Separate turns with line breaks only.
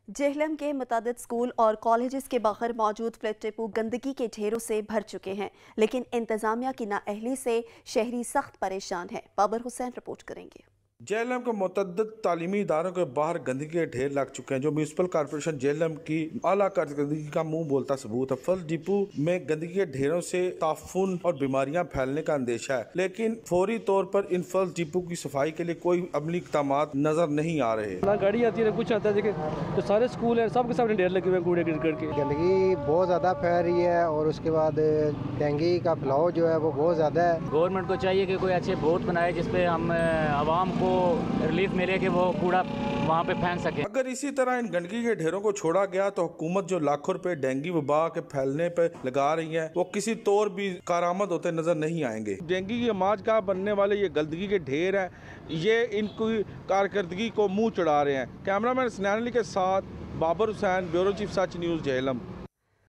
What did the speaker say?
جہلم کے متعدد اسکول اور کالجز کے باہر موجود فلیٹ ٹیپو گندگی کے ڈھیروں سے بھر چکے ہیں، لیکن انتظامیہ کی نااہلی سے شہری سخت پریشان ہیں۔ بابر حسین رپورٹ کریں گے۔
جہلم کے متعدد تعلیمی اداروں کے باہر گندگی کے ڈھیر لگ چکے ہیں، جو میونسپل کارپوریشن جہلم کی اعلیٰ کارکردگی کا منہ بولتا ثبوت ہے۔ فلیٹ ڈپو میں گندگی کے ڈھیروں سے تعفن اور بیماریاں پھیلنے کا اندیشہ ہے، لیکن فوری طور پر ان فلیٹ ڈپو کی صفائی کے لیے کوئی عملی اقدامات نظر نہیں آ رہے۔
نہ گاڑی آتی ہے نہ کچھ آتا ہے، جو سارے اسکول ہیں سب کے سامنے ڈھیر لگے ہوئے ہیں کوڑے کرکٹ کے۔
گندگی بہت زیادہ پھیل رہی ہے اور اس کے بعد ڈینگی کا پھیلاؤ جو ہے وہ بہت زیادہ ہے۔
گورنمنٹ کو چاہیے کہ کوئی اچھے بوٹ بنائے جس پہ ہم عوام کو ریلیف ملے کہ وہ کوڑا وہاں پہ پھینک سکے۔
اگر اسی طرح ان گندگی کے ڈھیروں کو چھوڑا گیا تو حکومت جو لاکھوں روپے ڈینگی وبا کے پھیلنے پہ لگا رہی ہے وہ کسی طور بھی کارآمد ہوتے نظر نہیں آئیں گے۔
ڈینگی کی عماج کا بننے والے یہ گندگی کے ڈھیر ہیں، یہ ان کی کارکردگی کو منہ چڑھا رہے ہیں۔ کیمرہ مین سنین علی کے ساتھ بابر حسین، بیورو چیف سچ نیوز، جہلم۔